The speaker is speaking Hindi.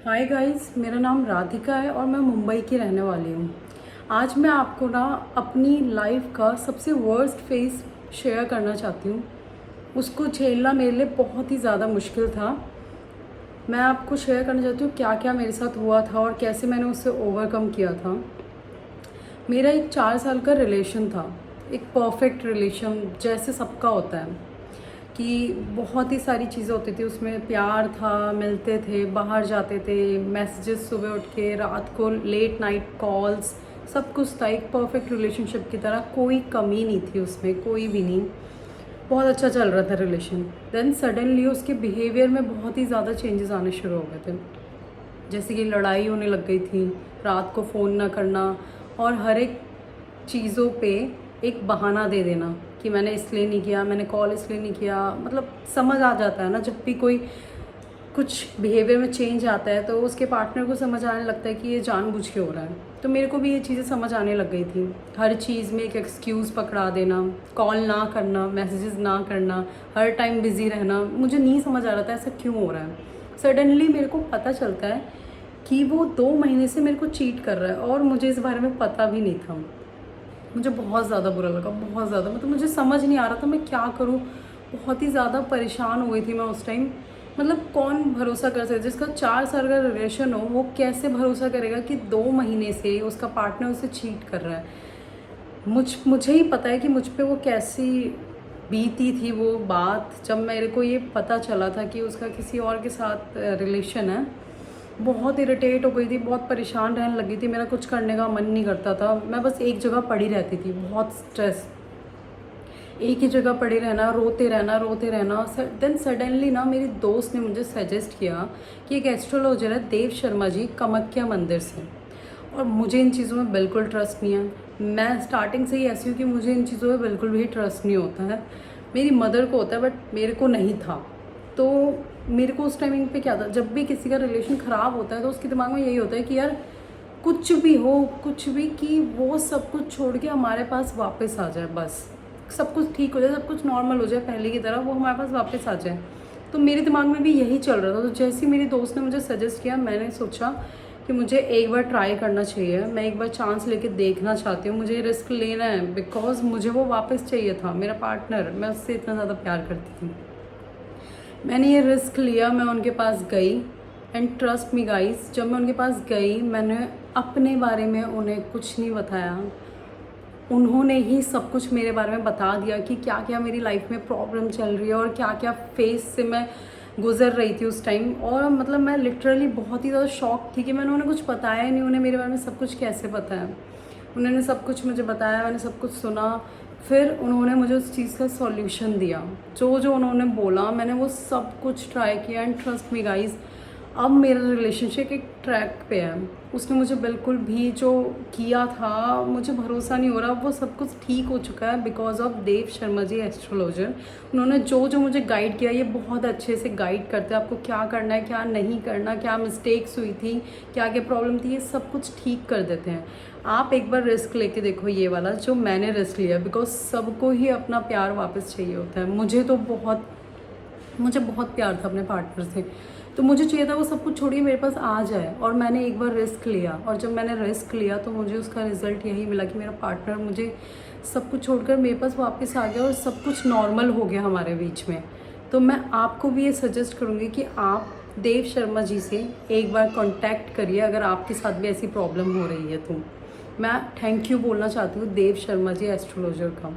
हाय गाइस, मेरा नाम राधिका है और मैं मुंबई की रहने वाली हूँ। आज मैं आपको ना अपनी लाइफ का सबसे वर्स्ट फेस शेयर करना चाहती हूँ। उसको झेलना मेरे लिए बहुत ही ज़्यादा मुश्किल था। मैं आपको शेयर करना चाहती हूँ क्या क्या मेरे साथ हुआ था और कैसे मैंने उससे ओवरकम किया था। मेरा एक 4 साल का रिलेशन था, एक परफेक्ट रिलेशन जैसे सबका होता है कि बहुत ही सारी चीज़ें होती थी उसमें। प्यार था, मिलते थे, बाहर जाते थे, मैसेजेस सुबह उठ के, रात को लेट नाइट कॉल्स, सब कुछ था एक परफेक्ट रिलेशनशिप की तरह। कोई कमी नहीं थी उसमें, कोई भी नहीं। बहुत अच्छा चल रहा था रिलेशन। देन सडनली उसके बिहेवियर में बहुत ही ज़्यादा चेंजेस आने शुरू हो गए थे। जैसे कि लड़ाई होने लग गई थी, रात को फ़ोन ना करना और हर एक चीज़ों पे एक बहाना दे देना कि मैंने इसलिए नहीं किया, मैंने कॉल इसलिए नहीं किया। मतलब समझ आ जाता है ना, जब भी कोई कुछ बिहेवियर में चेंज आता है तो उसके पार्टनर को समझ आने लगता है कि ये जानबूझ के हो रहा है। तो मेरे को भी ये चीज़ें समझ आने लग गई थी। हर चीज़ में एक एक्सक्यूज़ पकड़ा देना, कॉल ना करना, मैसेजेस ना करना, हर टाइम बिज़ी रहना। मुझे नहीं समझ आ रहा था ऐसा क्यों हो रहा है। सडनली मेरे को पता चलता है कि वो 2 महीने से मेरे को चीट कर रहा है और मुझे इस बारे में पता भी नहीं था। मुझे बहुत ज़्यादा बुरा लगा, बहुत ज़्यादा। मतलब मुझे समझ नहीं आ रहा था मैं क्या करूँ। बहुत ही ज़्यादा परेशान हो गई थी मैं उस टाइम। मतलब कौन भरोसा कर सकता है जिसका 4 साल का रिलेशन हो, वो कैसे भरोसा करेगा कि 2 महीने से उसका पार्टनर उसे चीट कर रहा है। मुझे ही पता है कि मुझ पे वो कैसी बीती थी वो बात, जब मेरे को ये पता चला था कि उसका किसी और के साथ रिलेशन है। बहुत इरिटेट हो गई थी, बहुत परेशान रहने लगी थी, मेरा कुछ करने का मन नहीं करता था। मैं बस एक जगह पड़ी रहती थी, बहुत स्ट्रेस, एक ही जगह पड़े रहना, रोते रहना, रोते रहना। देन सडनली ना मेरी दोस्त ने मुझे सजेस्ट किया कि एक एस्ट्रोलॉजर है देव शर्मा जी, कामाख्या मंदिर से। और मुझे इन चीज़ों में बिल्कुल ट्रस्ट नहीं है। मैं स्टार्टिंग से ही ऐसी हूँ कि मुझे इन चीज़ों में बिल्कुल भी ट्रस्ट नहीं होता है। मेरी मदर को होता है बट मेरे को नहीं था। तो मेरे को उस टाइमिंग पे क्या था, जब भी किसी का रिलेशन ख़राब होता है तो उसके दिमाग में यही होता है कि यार कुछ भी हो, कुछ भी, कि वो सब कुछ छोड़ के हमारे पास वापस आ जाए, बस सब कुछ ठीक हो जाए, सब कुछ नॉर्मल हो जाए पहले की तरह, वो हमारे पास वापस आ जाए। तो मेरे दिमाग में भी यही चल रहा था। तो जैसे ही मेरी दोस्त ने मुझे सजेस्ट किया, मैंने सोचा कि मुझे एक बार ट्राई करना चाहिए, मैं एक बार चांस लेके देखना चाहती हूँ, मुझे रिस्क लेना है। बिकॉज मुझे वो वापस चाहिए था, मेरा पार्टनर, मैं उससे इतना ज़्यादा प्यार करती थी। मैंने ये रिस्क लिया, मैं उनके पास गई। एंड ट्रस्ट मी गाइस, जब मैं उनके पास गई मैंने अपने बारे में उन्हें कुछ नहीं बताया। उन्होंने ही सब कुछ मेरे बारे में बता दिया कि क्या क्या मेरी लाइफ में प्रॉब्लम चल रही है और क्या क्या फेस से मैं गुजर रही थी उस टाइम। और मतलब मैं लिटरली बहुत ही ज़्यादा शॉक थी कि मैंने उन्हें कुछ बताया ही नहीं। उन्हें मेरे बारे में सब कुछ कैसे पता है। उन्होंने सब कुछ मुझे बताया, मैंने सब कुछ सुना। फिर उन्होंने मुझे उस चीज़ का सॉल्यूशन दिया। जो जो उन्होंने बोला मैंने वो सब कुछ ट्राई किया। एंड ट्रस्ट मी गाइस, अब मेरा रिलेशनशिप एक ट्रैक पे है। उसने मुझे बिल्कुल भी जो किया था, मुझे भरोसा नहीं हो रहा, वो सब कुछ ठीक हो चुका है because of Dev Sharma ji astrologer. उन्होंने जो जो मुझे गाइड किया, ये बहुत अच्छे से गाइड करते हैं आपको क्या करना है, क्या नहीं करना, क्या मिस्टेक्स हुई थी, क्या क्या प्रॉब्लम थी, ये सब कुछ ठीक कर देते हैं। आप एक बार रिस्क लेके देखो, ये वाला जो मैंने रिस्क लिया। बिकॉज सबको ही अपना प्यार वापस चाहिए होता है। मुझे बहुत प्यार था अपने पार्टनर से, तो मुझे चाहिए था वो सब कुछ छोड़ के मेरे पास आ जाए। और मैंने एक बार रिस्क लिया, और जब मैंने रिस्क लिया तो मुझे उसका रिज़ल्ट यही मिला कि मेरा पार्टनर मुझे सब कुछ छोड़कर मेरे पास वापस आ गया और सब कुछ नॉर्मल हो गया हमारे बीच में। तो मैं आपको भी ये सजेस्ट करूँगी कि आप देव शर्मा जी से एक बार कॉन्टैक्ट करिए अगर आपके साथ भी ऐसी प्रॉब्लम हो रही है तो। मैं थैंक यू बोलना चाहती हूँ देव शर्मा जी एस्ट्रोलॉजर का।